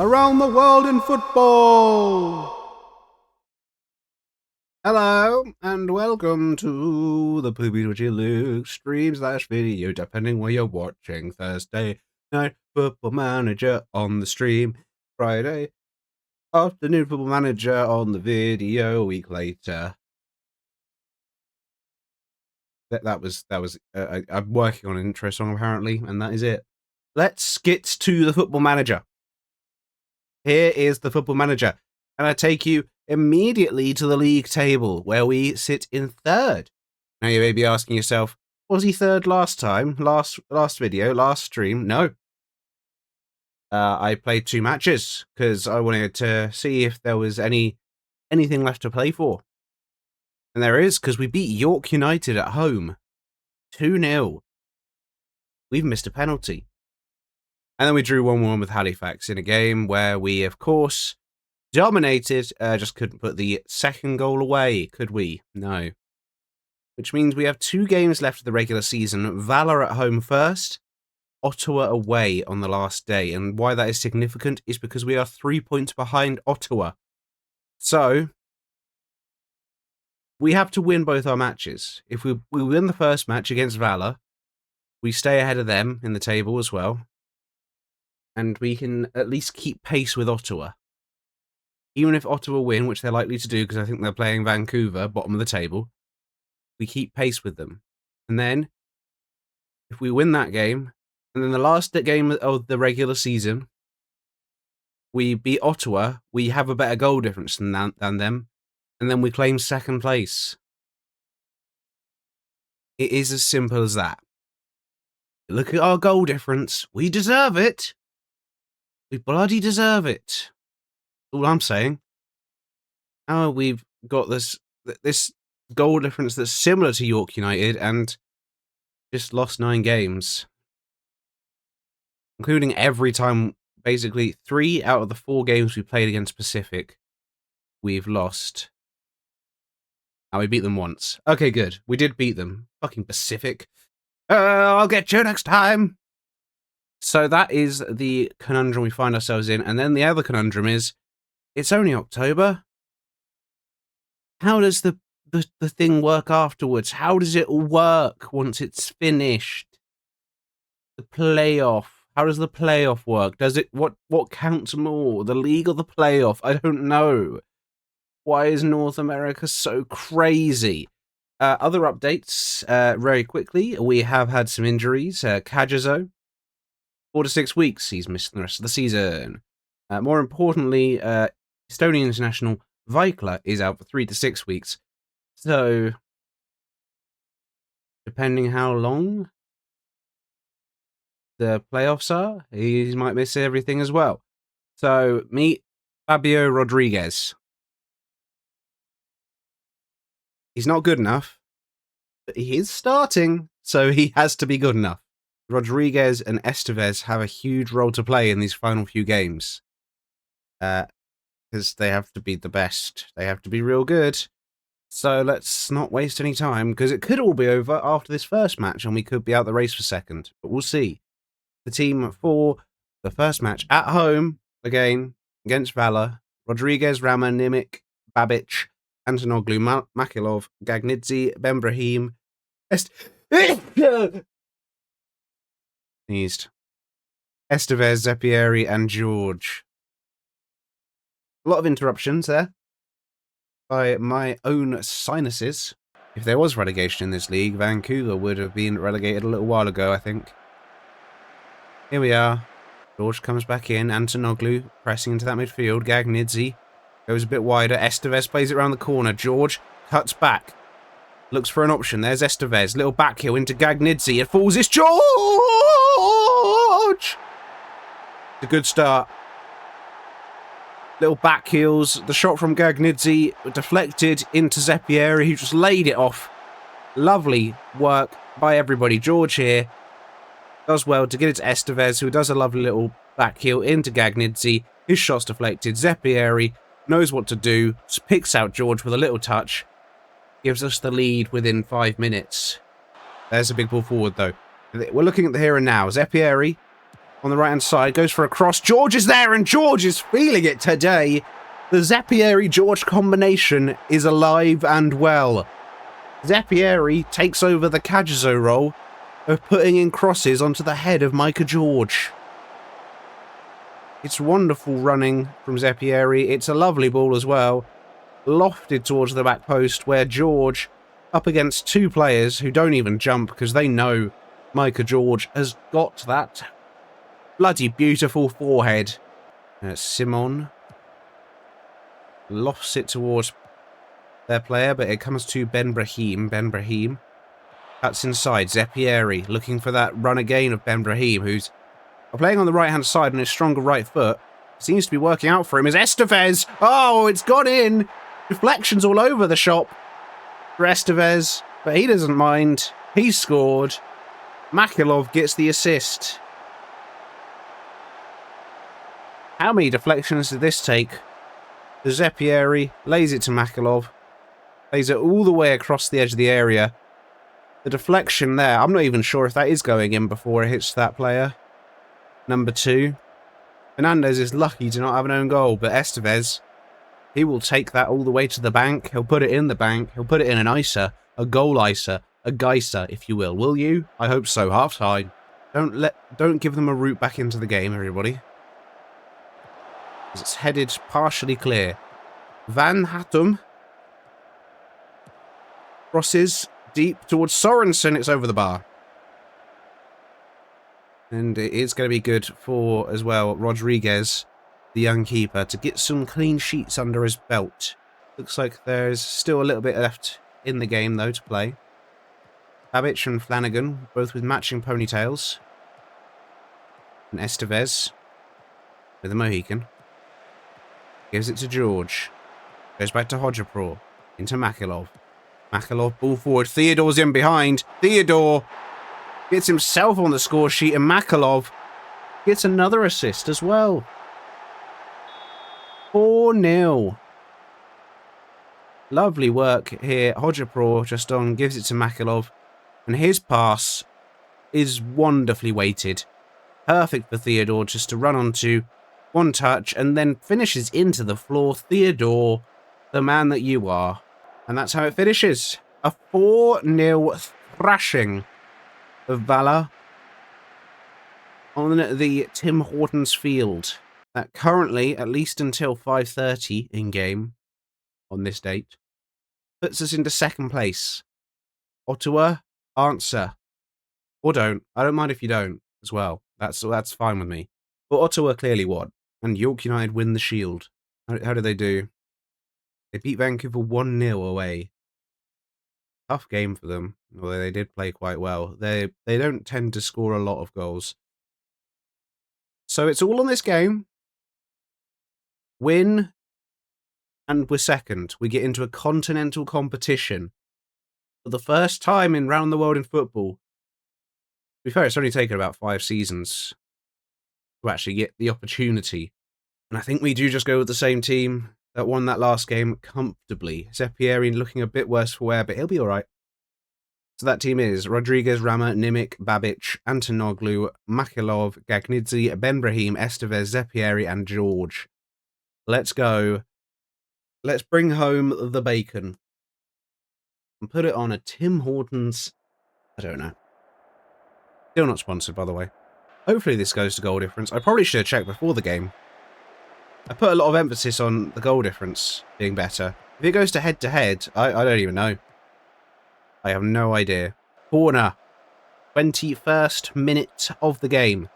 around the world in football. Hello, and welcome to the Poopy Twitchy Luke stream/video, depending where you're watching. Thursday night Football Manager on the stream. Friday afternoon Football Manager on the video. A week later. That was. I'm working on an intro song apparently, and that is it. Let's get to the Football Manager. Here is the Football Manager, and I take you immediately to the league table, where we sit in third. Now you may be asking yourself, was he third last time? Last video, last stream? No. I played 2 matches because I wanted to see if there was anything left to play for. And there is, because we beat York United at home 2-0. We've missed a penalty. And then we drew 1-1 with Halifax in a game where we, of course, dominated. Just couldn't put the second goal away, could we? No. Which means we have 2 games left of the regular season. Valor at home first, Ottawa away on the last day. And why that is significant is because we are 3 points behind Ottawa. So we have to win both our matches. If we win the first match against Valor, we stay ahead of them in the table as well. And we can at least keep pace with Ottawa. Even if Ottawa win, which they're likely to do because I think they're playing Vancouver, bottom of the table, we keep pace with them. And then, if we win that game, and then the last game of the regular season, we beat Ottawa, we have a better goal difference than them, and then we claim second place. It is as simple as that. Look at our goal difference. We deserve it. We bloody deserve it. All I'm saying. Now we've got this goal difference that's similar to York United and just lost 9 games. Including every time, basically 3 out of the 4 games we played against Pacific, we've lost. And we beat them once. Okay, good. We did beat them. Fucking Pacific. I'll get you next time. So that is the conundrum we find ourselves in. And then the other conundrum is, it's only October. How does the thing work afterwards? How does it work once it's finished? The playoff. How does the playoff work? Does it what counts more? The league or the playoff? I don't know. Why is North America so crazy? Other updates, very quickly. We have had some injuries. Kajazo, 4 to 6 weeks. He's missed the rest of the season. More importantly, Estonian international Vaikla is out for 3 to 6 weeks. So, depending how long the playoffs are, he might miss everything as well. So, meet Fabio Rodriguez. He's not good enough, but he is starting, so he has to be good enough. Rodriguez and Estevez have a huge role to play in these final few games. Because they have to be the best. They have to be real good. So let's not waste any time, because it could all be over after this first match, and we could be out the race for second. But we'll see. The team for the first match at home, again, against Valor: Rodriguez, Rama, Nimic, Babic, Antonoglu, Makilov, Gagnidze, Benbrahim, Estevez, Zepieri, and George. A lot of interruptions there by my own sinuses. If there was relegation in this league, Vancouver would have been relegated a little while ago, I think. Here we are. George comes back in. Antonoglu pressing into that midfield. Gagnidze goes a bit wider. Estevez plays it around the corner. George cuts back. Looks for an option. There's Estevez. Little back heel into Gagnidze. It falls. It's George! It's a good start. Little back heels. The shot from Gagnidze deflected into Zepieri, who just laid it off. Lovely work by everybody. George here does well to get it to Estevez, who does a lovely little back heel into Gagnidze. His shot's deflected. Zepieri knows what to do. Just picks out George with a little touch. Gives us the lead within 5 minutes. There's a big ball forward, though. We're looking at the here and now. Zepieri on the right-hand side. Goes for a cross. George is there, and George is feeling it today. The Zappieri-George combination is alive and well. Zappieri takes over the Caggiazo role of putting in crosses onto the head of Micah George. It's wonderful running from Zappieri. It's a lovely ball as well. Lofted towards the back post where George, up against two players who don't even jump because they know Micah George has got that bloody beautiful forehead. Simon lofts it towards their player, but it comes to Ben Brahim. Ben Brahim cuts inside. Zappieri looking for that run again of Ben Brahim, who's playing on the right-hand side on his stronger right foot. Seems to be working out for him. Is Estevez. Oh, it's gone in. Deflections all over the shop for Estevez, but he doesn't mind. He's scored. Makalov gets the assist. How many deflections did this take? The Zappieri lays it to Makalov. Lays it all the way across the edge of the area. The deflection there, I'm not even sure if that is going in before it hits that player. Number 2. Fernandez is lucky to not have an own goal, but Estevez, he will take that all the way to the bank. He'll put it in the bank. He'll put it in an icer, a goal icer, a geyser, if you will you? I hope so. Half time. Don't give them a route back into the game, everybody. It's headed partially clear. Van Hattum crosses deep towards Sorensen. It's over the bar. And it is going to be good for, as well, Rodriguez, the young keeper, to get some clean sheets under his belt. Looks like there's still a little bit left in the game, though, to play. Babic and Flanagan, both with matching ponytails. And Estevez, with a Mohican. Gives it to George. Goes back to Hodgepro. Into Makalov. Makalov, ball forward. Theodore's in behind. Theodore gets himself on the score sheet, and Makalov gets another assist as well. 4-0. Lovely work here. Hodgepro just on, gives it to Makalov, and his pass is wonderfully weighted. Perfect for Theodore just to run onto, one touch, and then finishes into the floor. Theodore, the man that you are. And that's how it finishes. A 4-0 thrashing of Valor on the Tim Hortons field. That currently, at least until 5:30 in-game on this date, puts us into second place. Ottawa, answer. Or don't. I don't mind if you don't as well. That's fine with me. But Ottawa clearly won. And York United win the Shield. How did they do? They beat Vancouver 1-0 away. Tough game for them, although they did play quite well. They don't tend to score a lot of goals. So it's all on this game. Win, and we're second. We get into a continental competition. For the first time in Round the World in football. To be fair, it's only taken about 5 seasons to actually get the opportunity. And I think we do just go with the same team that won that last game comfortably. Zappieri looking a bit worse for wear, but he'll be all right. So that team is Rodriguez, Rama, Nimic, Babic, Antonoglu, Makalov, Gagnidze, Ben Brahim, Estevez, Zappieri, and George. Let's go. Let's bring home the bacon. And put it on a Tim Hortons. I don't know. Still not sponsored, by the way. Hopefully this goes to goal difference. I probably should have checked before the game. I put a lot of emphasis on the goal difference being better. If it goes to head, I don't even know. I have no idea. Corner. 21st minute of the game.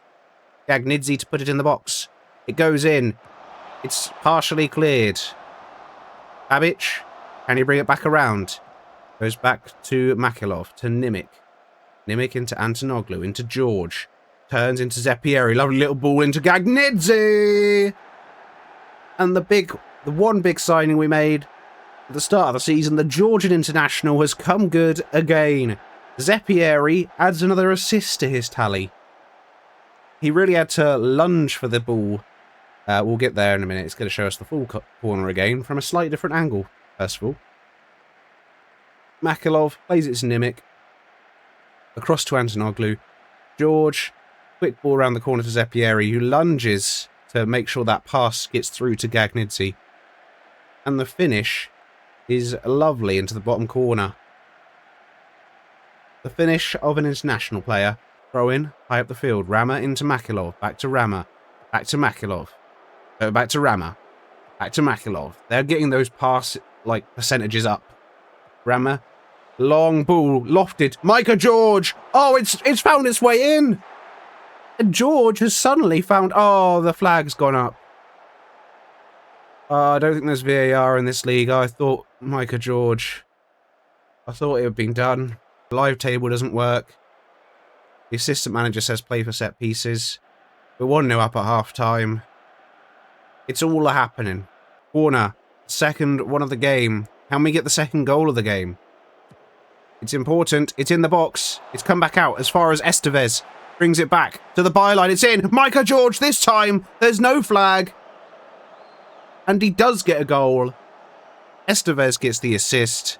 Gagnidze to put it in the box. It goes in. It's partially cleared. Babic. Can he bring it back around? Goes back to Makalov. To Nimic. Nimic into Antonoglu. Into George. Turns into Zappieri. Lovely little ball into Gagnidze. And the one big signing we made at the start of the season, the Georgian international, has come good again. Zappieri adds another assist to his tally. He really had to lunge for the ball. We'll get there in a minute. It's going to show us the full corner again from a slightly different angle, first of all. Makalov plays it to Nimic. Across to Antonoglu. George Quick ball around the corner to Zeppieri, who lunges to make sure that pass gets through to Gagnizzi. And the finish is lovely into the bottom corner. The finish of an international player. Throw in, high up the field. Rama into Makhilov. Back to Rama. Back to Makhilov. Back to Rama. Back to Makhilov. They're getting those pass, percentages up. Rama. Long ball. Lofted. Micah George. Oh, it's found its way in. And George has suddenly found... Oh, the flag's gone up. I don't think there's VAR in this league. I thought Micah George... I thought it had been done. The live table doesn't work. The assistant manager says play for set pieces. We're 1-0 up at half-time. It's all happening. Corner. Second one of the game. Can we get the second goal of the game? It's important. It's in the box. It's come back out as far as Estevez. Brings it back to the byline. It's in. Micah George this time. There's no flag. And he does get a goal. Estevez gets the assist.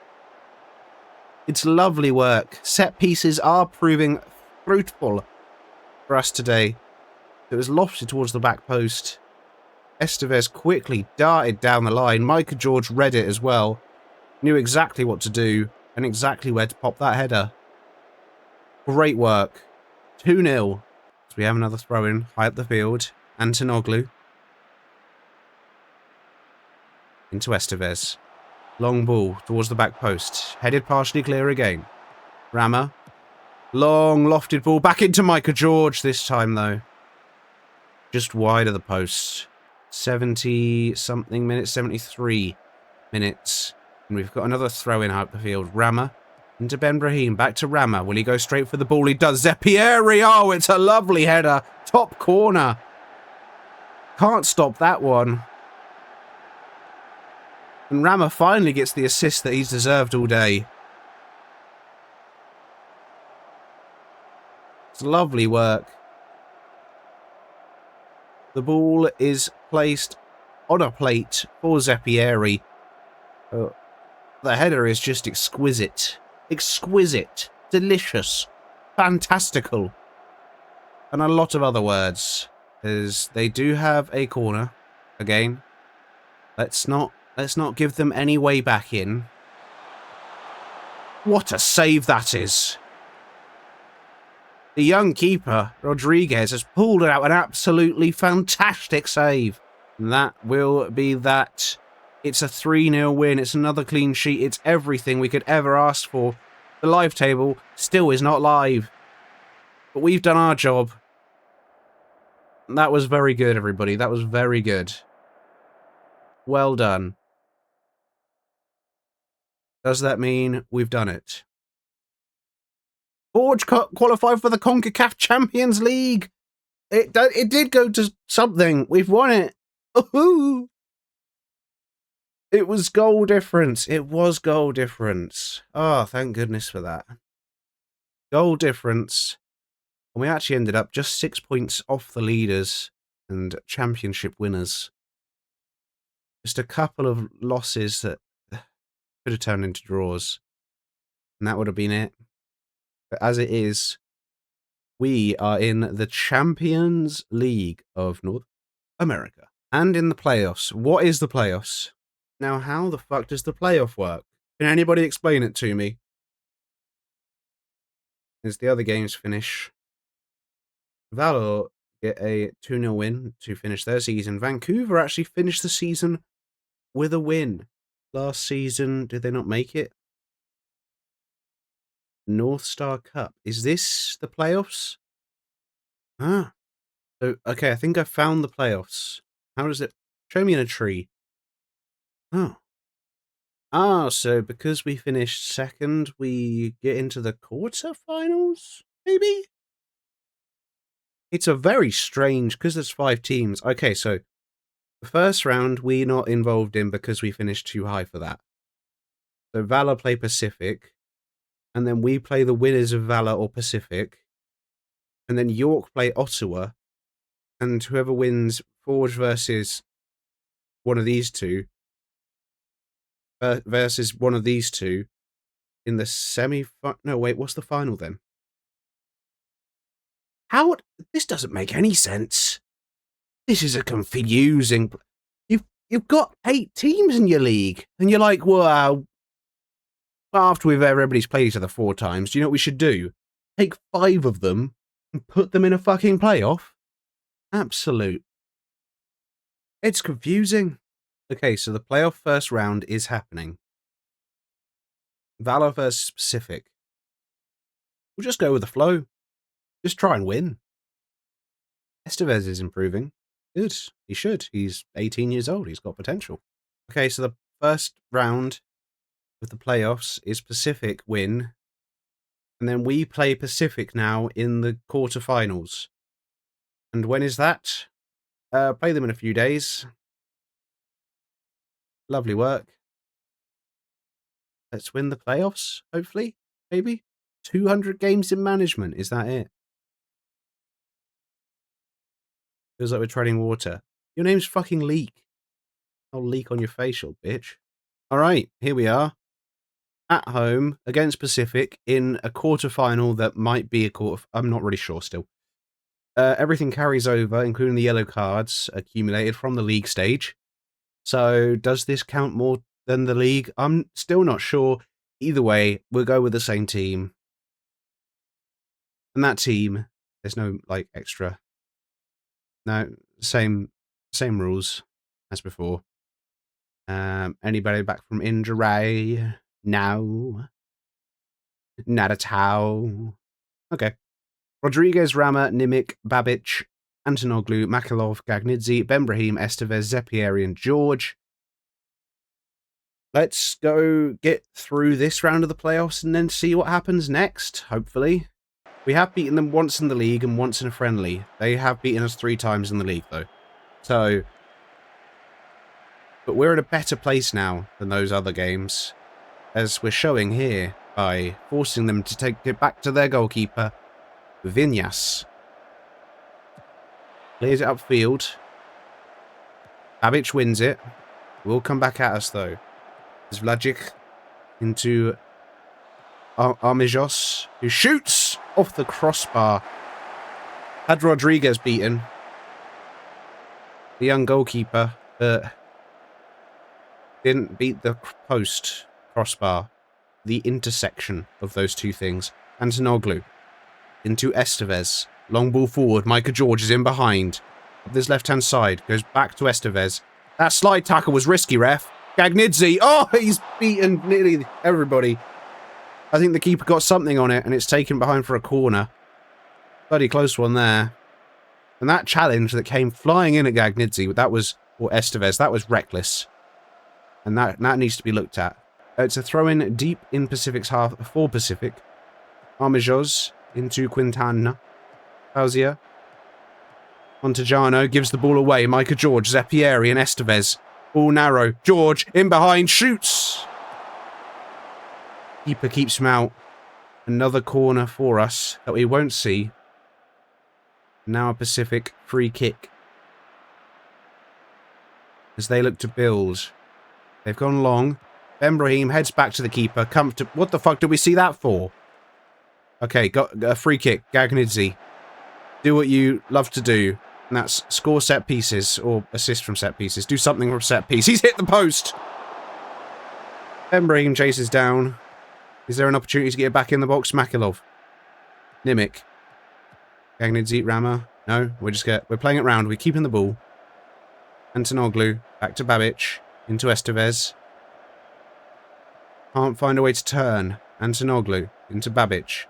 It's lovely work. Set pieces are proving fruitful for us today. It was lofted towards the back post. Estevez quickly darted down the line. Micah George read it as well. Knew exactly what to do and exactly where to pop that header. Great work. 2-0. So we have another throw-in high up the field. Antonoglu. Into Estevez. Long ball towards the back post. Headed partially clear again. Rama. Long lofted ball back into Micah George this time though. Just wide of the post. 70-something minutes. 73 minutes. And we've got another throw in out the field. Rama. Into Ben Brahim. Back to Rama. Will he go straight for the ball? He does. Zeppieri. Oh, it's a lovely header. Top corner. Can't stop that one. And Rama finally gets the assist that he's deserved all day. It's lovely work. The ball is placed on a plate for Zeppieri. The header is just exquisite. Exquisite. Delicious. Fantastical. And a lot of other words. As they do have a corner. Again. Let's not give them any way back in. What a save that is. The young keeper, Rodriguez, has pulled out an absolutely fantastic save. And that will be that. It's a 3-0 win. It's another clean sheet. It's everything we could ever ask for. The live table still is not live. But we've done our job. That was very good, everybody. That was very good. Well done. Does that mean we've done it? Forge qualified for the CONCACAF Champions League. It did go to something. We've won it. Woohoo! It was goal difference. It was goal difference. Oh, thank goodness for that. Goal difference. And we actually ended up just 6 points off the leaders and championship winners. Just a couple of losses that could have turned into draws. And that would have been it. But as it is, we are in the Champions League of North America. And in the playoffs. What is the playoffs? Now, how the fuck does the playoff work? Can anybody explain it to me? As the other games finish, Valor get a 2-0 win to finish their season. Vancouver actually finished the season with a win. Last season, did they not make it? North Star Cup. Is this the playoffs? Ah. So, okay, I think I found the playoffs. How does it... Show me in a tree. Oh. Ah, so because we finished second, we get into the quarterfinals? Maybe? It's a very strange... Because there's 5 teams. Okay, so... The first round, we're not involved in because we finished too high for that. So Valor play Pacific. And then we play the winners of Valor or Pacific. And then York play Ottawa. And whoever wins Forge versus one of these two. Versus one of these two. In the semi... No, wait, what's the final then? How? This doesn't make any sense. This is a confusing. You've got 8 teams in your league, and you're like, well, after everybody's played each other 4 times, do you know what we should do? Take 5 of them and put them in a fucking playoff? Absolute. It's confusing. Okay, so the playoff first round is happening. Valor versus Pacific. We'll just go with the flow. Just try and win. Estevez is improving. Good. He should. He's 18 years old. He's got potential. Okay, so the first round with the playoffs is Pacific win. And then we play Pacific now in the quarterfinals. And when is that? Play them in a few days. Lovely work. Let's win the playoffs, hopefully. Maybe. 200 games in management. Is that it? Feels like we're treading water. Your name's fucking Leak. I'll leak on your facial, bitch. Alright, here we are. At home against Pacific in a quarterfinal that might be a quarter. I'm not really sure still. Everything carries over, including the yellow cards accumulated from the league stage. So does this count more than the league? I'm still not sure. Either way, we'll go with the same team. And that team, there's no like extra. No, same rules as before. Anybody back from injury? No. Not at all. Okay. Rodriguez, Rama, Nimic, Babic, Antonoglu, Makalov, Gagnidze, Benbrahim, Estevez, Zepieri, and George. Let's go get through this round of the playoffs and then see what happens next, hopefully. We have beaten them once in the league and once in a friendly. They have beaten us 3 times in the league, though. So, but we're in a better place now than those other games, as we're showing here by forcing them to take it back to their goalkeeper, Vinyas. Clears it upfield. Babic wins it. Will come back at us, though. There's Vlagic into Armijos, who shoots off the crossbar. Had Rodriguez beaten. The young goalkeeper, didn't beat the post crossbar. The intersection of those two things. Antonoglu into Estevez. Long ball forward. Micah George is in behind. Up this left-hand side. Goes back to Estevez. That slide tackle was risky, ref. Gagnidze. Oh, he's beaten nearly everybody. I think the keeper got something on it, and it's taken behind for a corner. Bloody close one there. And that challenge that came flying in at Gagnidze, that was, or Estevez, that was reckless. And that needs to be looked at. It's a throw-in deep in Pacific's half for Pacific. Armijos into Quintana. Fauzia. Montejano gives the ball away. Micah George, Zepieri, and Estevez. All narrow. George in behind, shoots. Keeper keeps him out. Another corner for us that we won't see. Now a Pacific free kick. As they look to build. They've gone long. Benbrahim heads back to the keeper. What the fuck did we see that for? Okay, got a free kick. Gagnidze. Do what you love to do. And that's score set pieces or assist from set pieces. Do something from set piece. He's hit the post. Benbrahim chases down. Is there an opportunity to get it back in the box? Makalov. Nimic. Gagnidze, Rama. No, we're playing it round. We're keeping the ball. Antonoglu. Back to Babic. Into Estevez. Can't find a way to turn. Antonoglu. Into Babic.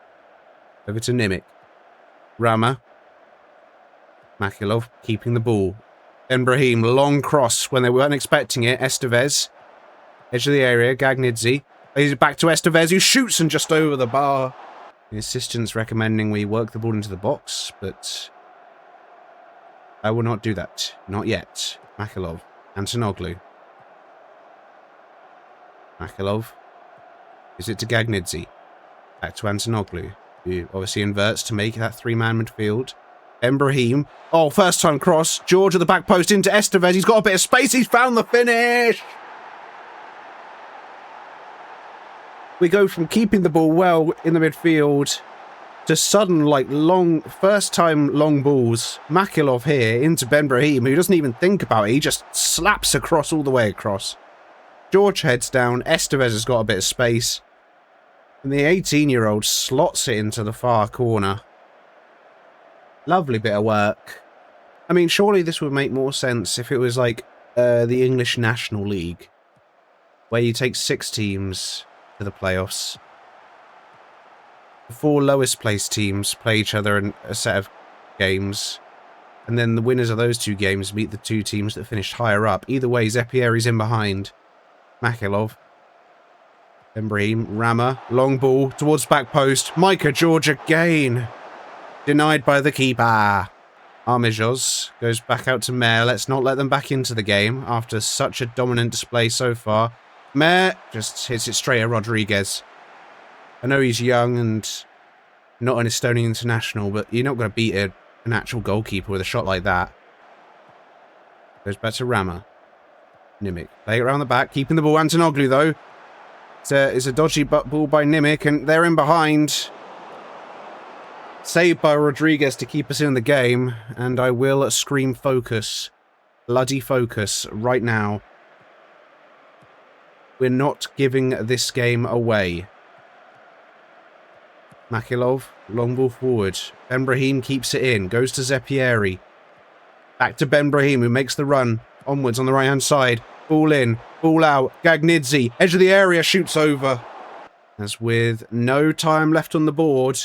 Over to Nimic. Rama. Makalov keeping the ball. Benbrahim, long cross when they weren't expecting it. Estevez. Edge of the area. Gagnidze. He's back to Estevez, who shoots and just over the bar. The assistant's recommending we work the ball into the box, but I will not do that. Not yet. Makalov. Antonoglu. Makalov. Is it to Gagnidze? Back to Antonoglu, who obviously inverts to make that 3-man midfield. Benbrahim. Oh, first time cross. George at the back post into Estevez. He's got a bit of space. He's found the finish. We go from keeping the ball well in the midfield after sudden, like, first time long balls, Makhilov here into Ben Brahim, who doesn't even think about it. He just slaps across all the way across. George heads down. Estevez has got a bit of space. And the 18-year-old slots it into the far corner. Lovely bit of work. I mean, surely this would make more sense if it was like the English National League, where you take 6 teams to the playoffs. The 4 lowest placed teams play each other in a set of games, and then the winners of those 2 games meet the 2 teams that finished higher up. Either way, Zepieri's in behind. Makhilov. Ben Brahim. Rama. Long ball towards back post. Micah George again. Denied by the keeper. Armijos goes back out to Mayer. Let's not let them back into the game after such a dominant display so far. Mayer just hits it straight at Rodriguez. I know he's young and not an Estonian international, but you're not going to beat an actual goalkeeper with a shot like that. Goes back to Rama. Nimic. Play it around the back, keeping the ball. Antonoglu, though. It's a dodgy ball by Nimic, and they're in behind. Saved by Rodriguez to keep us in the game, and I will scream focus. Bloody focus right now. We're not giving this game away. Makhilov, long ball forward. Ben Brahim keeps it in, goes to Zepieri. Back to Ben Brahim, who makes the run onwards on the right-hand side. Ball in, ball out. Gagnidze, edge of the area, shoots over. As with no time left on the board,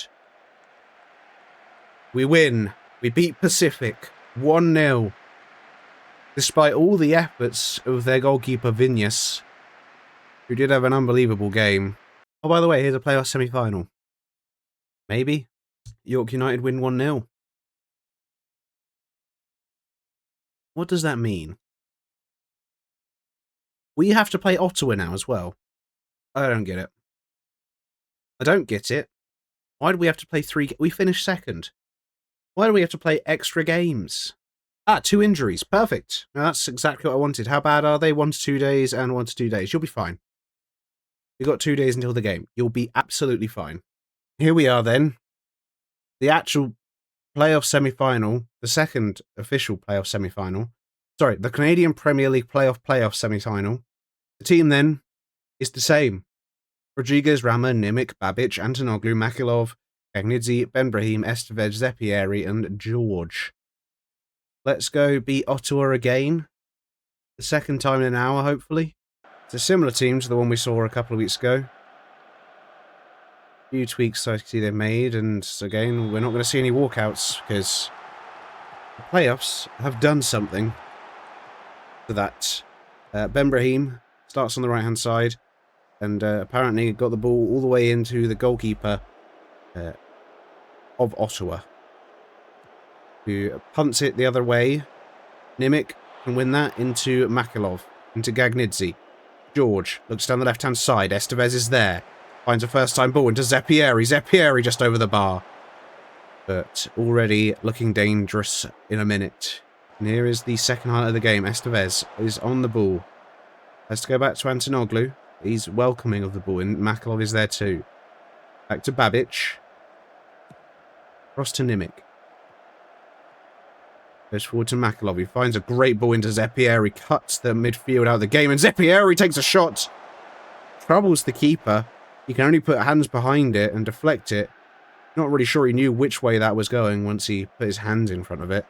we win. We beat Pacific 1-0. Despite all the efforts of their goalkeeper, Vinyas, who did have an unbelievable game. Oh, by the way, here's a playoff semi-final. Maybe York United win 1-0. What does that mean? We have to play Ottawa now as well. I don't get it. I don't get it. Why do we have to play 3? We finished second. Why do we have to play extra games? 2 injuries. Perfect. Now that's exactly what I wanted. How bad are they? 1 to 2 days and 1 to 2 days. You'll be fine. You've got 2 days until the game. You'll be absolutely fine. Here we are then. The actual playoff semi-final, the second official playoff semi-final. Sorry, the Canadian Premier League playoff semi-final. The team then is the same. Rodriguez, Rama, Nimic, Babic, Antonoglu, Makhilov, Gagnidze, Ben Brahim, Estevez, Zepieri, and George. Let's go beat Ottawa again. The second time in an hour, hopefully. It's a similar team to the one we saw a couple of weeks ago. Few tweaks I see they've made, and again, we're not going to see any walkouts because the playoffs have done something to that. Ben Brahim starts on the right-hand side, and apparently got the ball all the way into the goalkeeper of Ottawa, who punts it the other way. Nimic can win that into Makhilov, into Gagnidze. George looks down the left-hand side. Estevez is there. Finds a first-time ball into Zepieri. Zepieri just over the bar. But already looking dangerous in a minute. And here is the second highlight of the game. Estevez is on the ball. Has to go back to Antonoglu. He's welcoming of the ball, and Makhilov is there too. Back to Babic. Cross to Nimic. Goes forward to Makhilov. He finds a great ball into Zepieri. Cuts the midfield out of the game, and Zepieri takes a shot. Troubles the keeper. He can only put hands behind it and deflect it. Not really sure he knew which way that was going once he put his hands in front of it.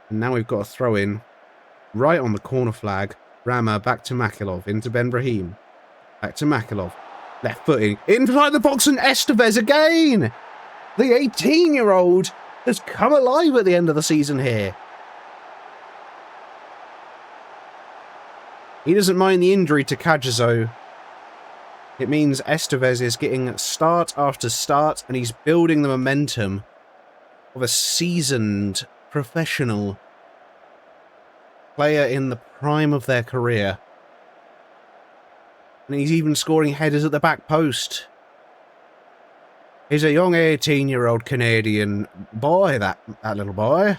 And now we've got a throw in. Right on the corner flag. Rama back to Makhilov. Into Ben Brahim. Back to Makhilov. Left footing. Inside the box, and Estevez again! The 18-year-old has come alive at the end of the season here. He doesn't mind the injury to Kajazo. It means Estevez is getting start after start, and he's building the momentum of a seasoned professional player in the prime of their career. And he's even scoring headers at the back post. He's a young 18-year-old Canadian boy, that little boy.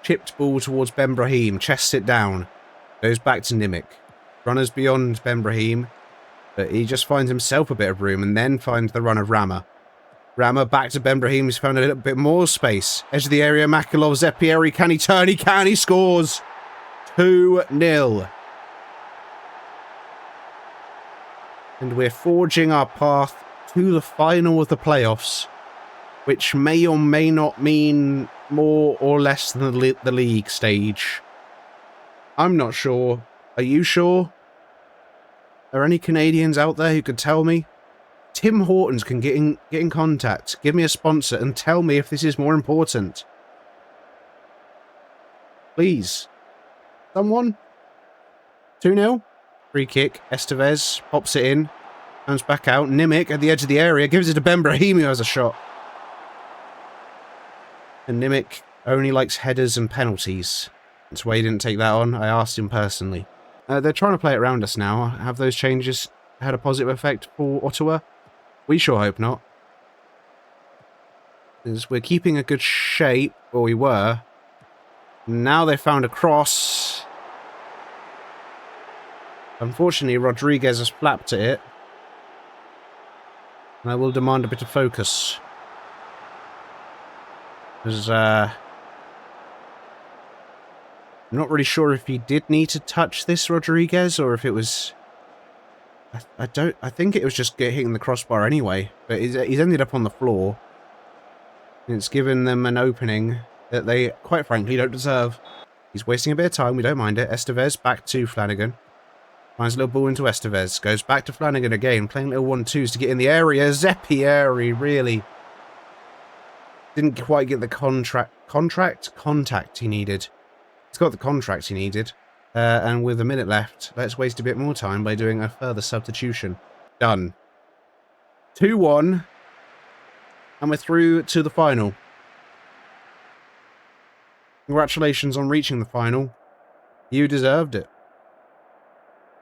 Chipped ball towards Ben Brahim, chests it down. Goes back to Nimic. Runners beyond Ben Brahim. But he just finds himself a bit of room and then finds the run of Rama. Rama back to Ben Brahim. He's found a little bit more space. Edge of the area. Makalov, Zepieri. Can he turn? He can. He scores. 2-0. And we're forging our path to the final of the playoffs, which may or may not mean more or less than the league stage. I'm not sure. Are you sure? Are any Canadians out there who could tell me? Tim Hortons can get in contact, give me a sponsor, and tell me if this is more important. Please. Someone? 2-0? Free kick. Estevez pops it in. Comes back out. Nimic at the edge of the area. Gives it to Ben Brahim, who has a shot. And Nimic only likes headers and penalties. That's why he didn't take that on. I asked him personally. They're trying to play it around us now. Have those changes had a positive effect for Ottawa? We sure hope not. Because we're keeping a good shape, or we were. Now they found a cross. Unfortunately, Rodriguez has flapped at it. And I will demand a bit of focus. Because, I'm not really sure if he did need to touch this, Rodriguez, or if it was... I think it was just hitting the crossbar anyway. But he's ended up on the floor. And it's given them an opening that they, quite frankly, don't deserve. He's wasting a bit of time, we don't mind it. Estevez back to Flanagan. Finds a little ball into Estevez. Goes back to Flanagan again, playing little 1-2s to get in the area. Zepieri, really... didn't quite get the contact he needed. He's got the contract he needed. And with a minute left, let's waste a bit more time by doing a further substitution. Done. 2-1. And we're through to the final. Congratulations on reaching the final. You deserved it.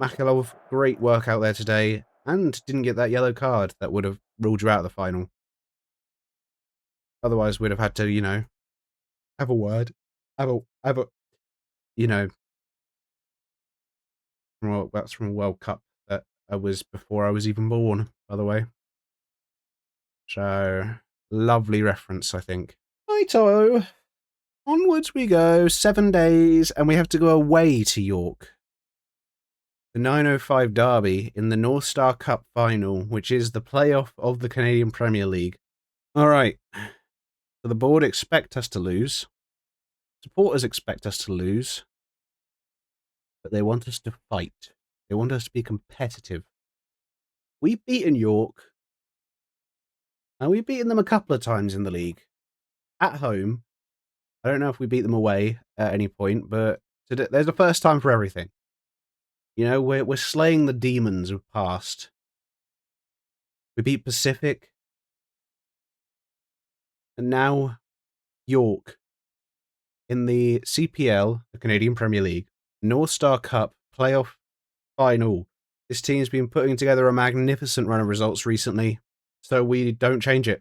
Makalov, great work out there today. And didn't get that yellow card that would have ruled you out of the final. Otherwise, we'd have had to, you know, have a word. Have a, you know... Well, that's from a World Cup that was before I was even born, by the way. So, lovely reference, I think. Righto. Onwards we go. 7 days, and we have to go away to York. The 905 Derby in the North Star Cup final, which is the playoff of the Canadian Premier League. Alright. So the board expect us to lose. Supporters expect us to lose. But they want us to fight. They want us to be competitive. We've beaten York. And we've beaten them a couple of times in the league. At home. I don't know if we beat them away at any point, but there's a first time for everything. You know, we're slaying the demons of past. We beat Pacific. And now York. In the CPL, the Canadian Premier League. North Star Cup playoff final. This team's been putting together a magnificent run of results recently, so we don't change it.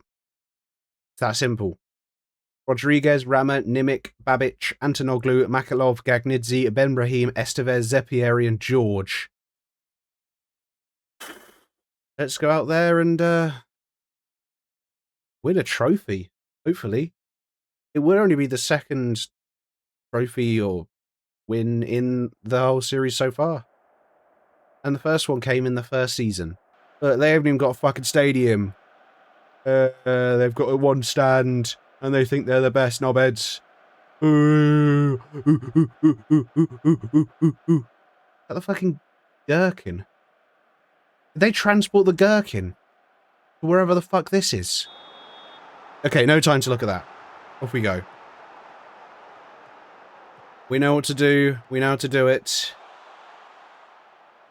It's that simple. Rodriguez, Rama, Nimic, Babic, Antonoglu, Makalov, Gagnidze, Ben Brahim, Estevez, Zepieri, and George. Let's go out there and win a trophy, hopefully. It will only be the second trophy or win in the whole series so far. And the first one came in the first season. But they haven't even got a fucking stadium. They've got a one stand, and they think they're the best knobheads. That the fucking gherkin. Did they transport the gherkin to wherever the fuck this is? Okay, no time to look at that. Off we go. We know what to do. We know how to do it.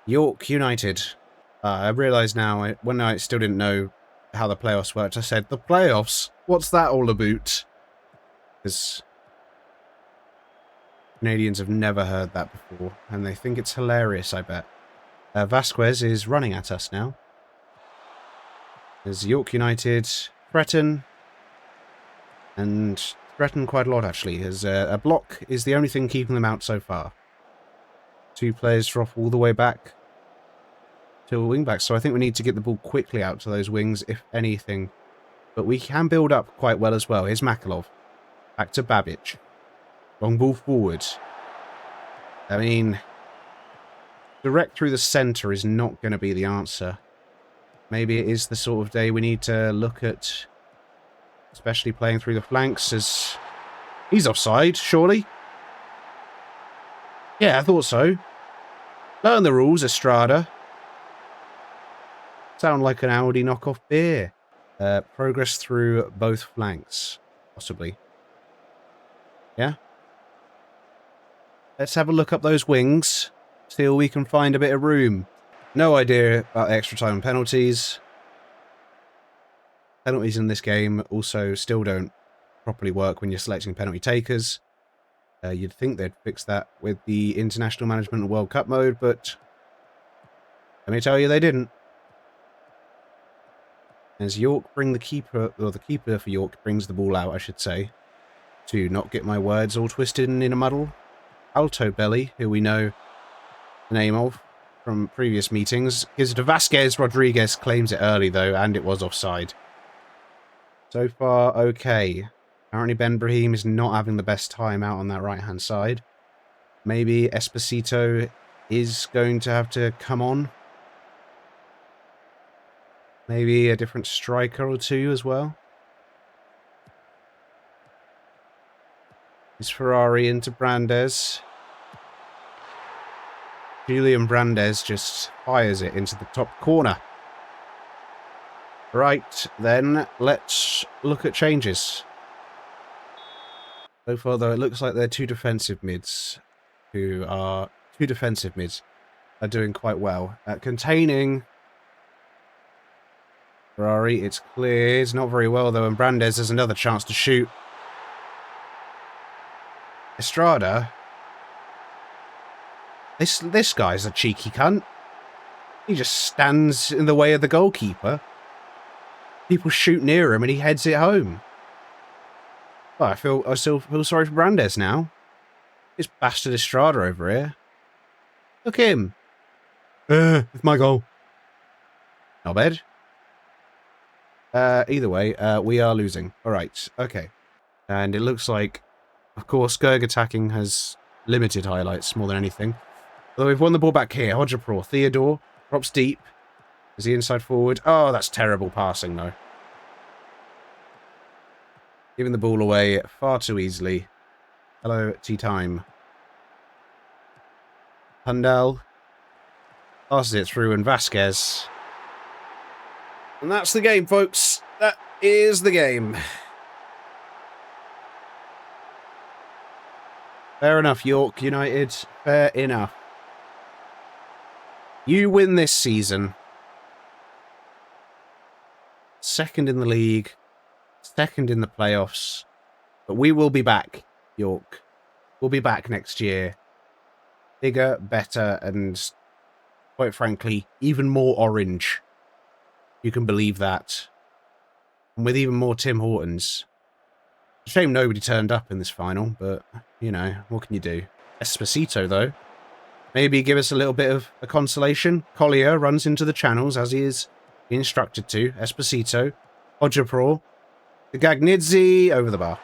York United. I realise now, when I still didn't know how the playoffs worked, I said, the playoffs? What's that all about? Because Canadians have never heard that before, and they think it's hilarious, I bet. Vasquez is running at us now. There's York United, threaten, and threaten quite a lot, actually. As a block is the only thing keeping them out so far. 2 players drop all the way back to a wing back, so I think we need to get the ball quickly out to those wings, if anything. But we can build up quite well as well. Here's Makalov. Back to Babic. Long ball forward. I mean, direct through the centre is not going to be the answer. Maybe it is the sort of day we need to look at, especially playing through the flanks, as he's offside, surely. Yeah, I thought so. Learn the rules, Estrada. Sound like an Audi knockoff beer. Progress through both flanks, possibly. Yeah? Let's have a look up those wings. See if we can find a bit of room. No idea about extra time and penalties. Penalties in this game also still don't properly work when you're selecting penalty takers. You'd think they'd fix that with the International Management World Cup mode, but let me tell you, they didn't. As York bring the keeper, or the keeper for York brings the ball out, I should say, to not get my words all twisted and in a muddle. Alto Belly, who we know the name of from previous meetings, gives it to Vasquez. Rodriguez claims it early, though, and it was offside. So far, okay. Apparently Ben Brahim is not having the best time out on that right-hand side. Maybe Esposito is going to have to come on. Maybe a different striker or two as well. Is Ferrari into Brandes. Julian Brandes just fires it into the top corner. Right, then, let's look at changes. So far, though, it looks like they're two defensive mids are doing quite well. Containing Ferrari, it's cleared. Not very well, though, and Brandes has another chance to shoot. Estrada. This guy's a cheeky cunt. He just stands in the way of the goalkeeper. People shoot near him and he heads it home. Oh, I still feel sorry for Brandes now. This bastard Estrada over here. Look at him. It's my goal. Not bad. Either way, we are losing. Alright, okay. And it looks like, of course, Gerg attacking has limited highlights more than anything. Although we've won the ball back here. Hodgepro, Theodore, drops deep. Is he inside forward? Oh, that's terrible passing, though. Giving the ball away far too easily. Hello, tea time. Hundal passes it through, and Vasquez. And that's the game, folks. That is the game. Fair enough, York United. Fair enough. You win this season. Second in the league. Second in the playoffs. But we will be back, York. We'll be back next year. Bigger, better, and, quite frankly, even more orange. You can believe that. And with even more Tim Hortons. Shame nobody turned up in this final, but, you know, what can you do? Esposito, though. Maybe give us a little bit of a consolation. Collier runs into the channels as he is instructed to. Esposito. Hodgepro. The Gagnidze over the bar.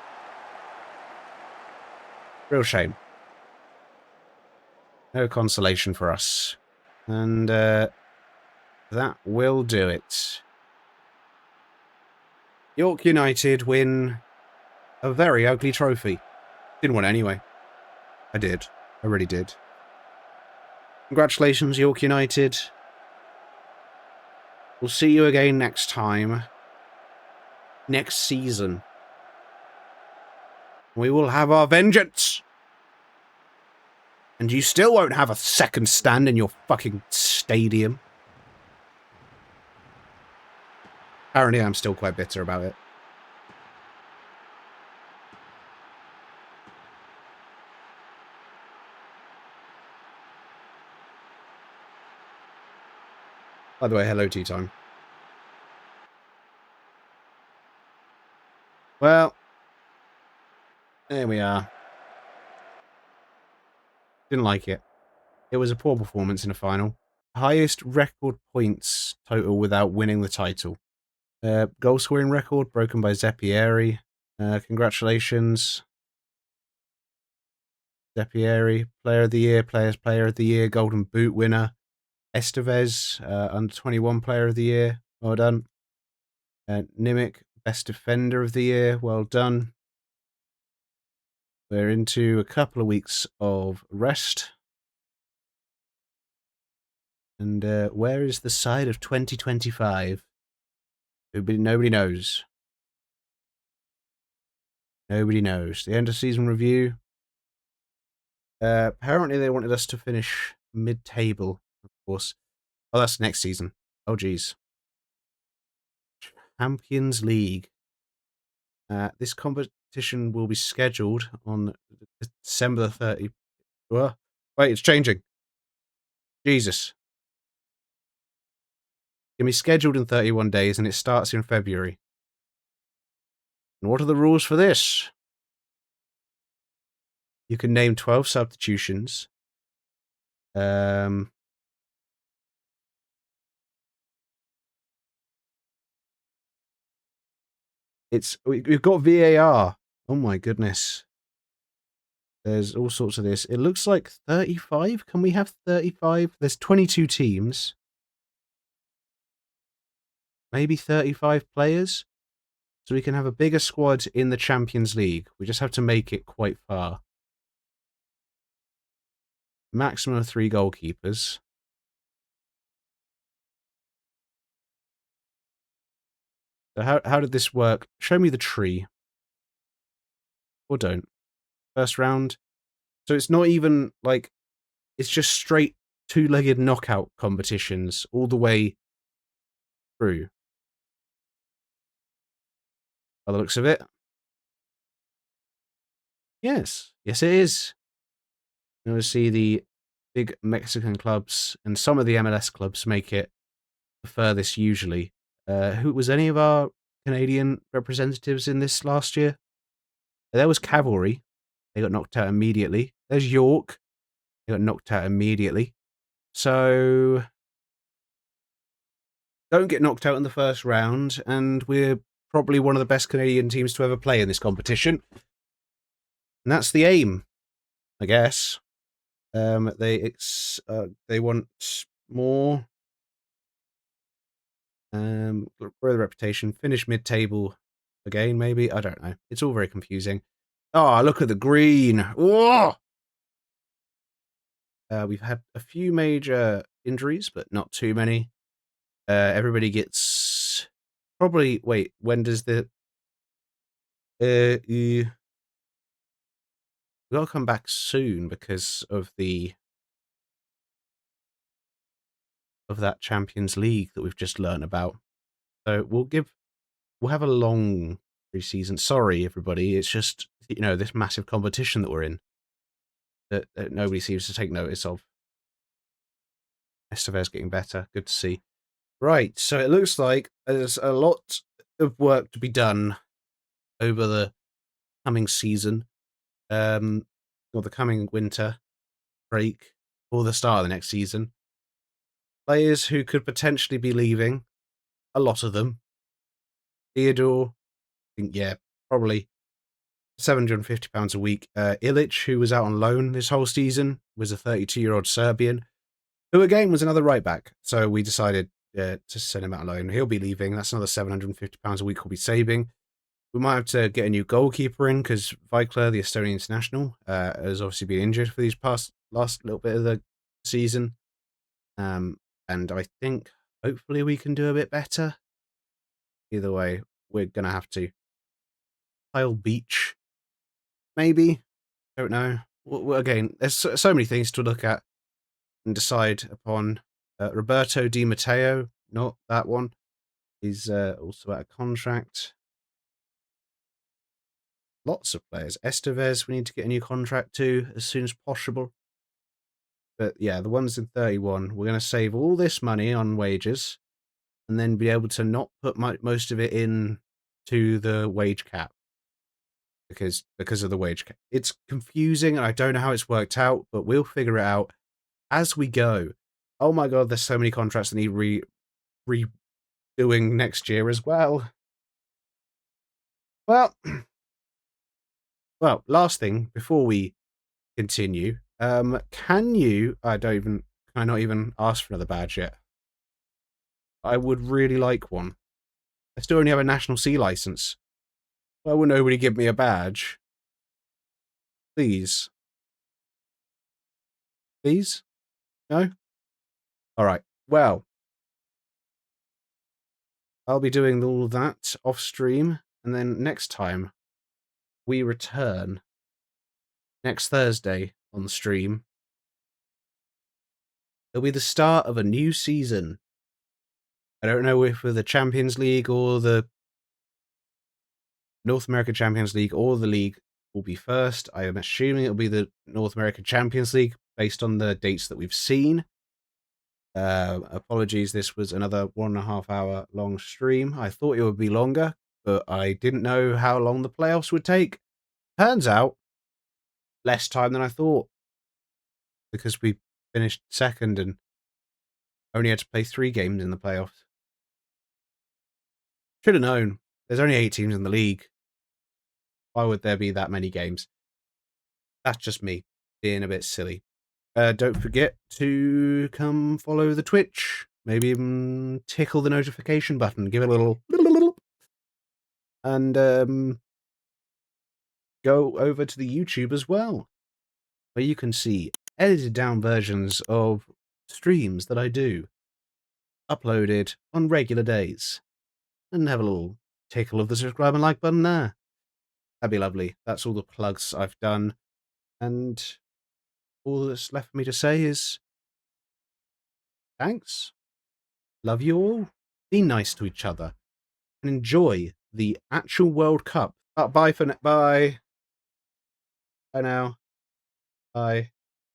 Real shame. No consolation for us. And that will do it. York United win a very ugly trophy. Didn't want it anyway. I did. I really did. Congratulations, York United. We'll see you again next time. Next season. We will have our vengeance. And you still won't have a second stand in your fucking stadium. Apparently, I'm still quite bitter about it. By the way, hello, tea time. Well, there we are. Didn't like it. It was a poor performance in a final. Highest record points total without winning the title. Goal scoring record broken by Zeppieri. Congratulations, Zeppieri. Player of the Year, Player of the Year, Golden Boot winner. Estevez, under 21 Player of the Year. Well done. Nimic, Best Defender of the Year. Well done. We're into a couple of weeks of rest. And where is the side of 2025? Nobody knows. Nobody knows. The end of season review. Apparently they wanted us to finish mid-table, of course. Oh, that's next season. Oh, geez. Champions League. This competition will be scheduled on December the 30th. Wait, it's changing. Jesus. It can be scheduled in 31 days and it starts in February. And what are the rules for this? You can name 12 substitutions. We've got VAR. Oh my goodness. There's all sorts of this. It looks like 35. Can we have 35? There's 22 teams. Maybe 35 players. So we can have a bigger squad in the Champions League. We just have to make it quite far. Maximum of 3 goalkeepers. So how did this work? Show me the tree. Or don't. First round. So it's not even like... It's just straight 2-legged knockout competitions all the way through. By the looks of it. Yes. Yes, it is. You want to see the big Mexican clubs and some of the MLS clubs make it the furthest usually. Who was any of our Canadian representatives in this last year? There was Cavalry. They got knocked out immediately. There's York. They got knocked out immediately. So don't get knocked out in the first round, and we're probably one of the best Canadian teams to ever play in this competition. And that's the aim, I guess. They want more. Grow the reputation. Finish mid-table again, maybe. I don't know. It's all very confusing. Oh, look at the green. Whoa! We've had a few major injuries, but not too many. Everybody gets probably. Wait, when does the? We gotta come back soon because of that Champions League that we've just learned about. So we'll have a long preseason. Sorry, everybody. It's just this massive competition that we're in that nobody seems to take notice of. Estevez getting better. Good to see. Right, so it looks like there's a lot of work to be done over the coming season, or the coming winter break, or the start of the next season. Players who could potentially be leaving, a lot of them. Theodore, I think, yeah, probably £750 a week. Ilic, who was out on loan this whole season, was a 32-year-old Serbian, who again was another right back. So we decided to send him out on loan. He'll be leaving. That's another £750 a week we'll be saving. We might have to get a new goalkeeper in because Vikler, the Estonian international, has obviously been injured for these last little bit of the season. And I think hopefully we can do a bit better. Either way, we're going to have to. Kyle Beach, maybe? Don't know. Well, again, there's so many things to look at and decide upon. Roberto Di Matteo, not that one. He's also out of contract. Lots of players. Estevez, we need to get a new contract to as soon as possible. But yeah, the ones in 31, we're going to save all this money on wages and then be able to not put most of it in to the wage cap because of the wage cap. It's confusing and I don't know how it's worked out, but we'll figure it out as we go. Oh my God, there's so many contracts that need doing next year as well. Well, well, last thing before we continue, can I not even ask for another badge yet? I would really like one. I still only have a National C license. Why would nobody give me a badge? Please. Please? No? Alright. Well, I'll be doing all of that off stream, and then next time we return next Thursday on the stream. It'll be the start of a new season. I don't know if for the Champions League or the North American Champions League or the league will be first. I am assuming it'll be the North American Champions League based on the dates that we've seen. Apologies, this was another 1.5 hour long stream. I thought it would be longer, but I didn't know how long the playoffs would take. Turns out, less time than I thought, because we finished second and only had to play 3 games in the playoffs. Should have known. There's only 8 teams in the league. Why would there be that many games? That's just me being a bit silly. Don't forget to come follow the Twitch. Maybe even tickle the notification button. Give it a little... And go over to the YouTube as well, where you can see edited down versions of streams that I do, uploaded on regular days. And have a little tickle of the subscribe and like button there. That'd be lovely. That's all the plugs I've done. And all that's left for me to say is thanks. Love you all. Be nice to each other. And enjoy the actual World Cup. Bye for now. Bye. Bye now. Bye.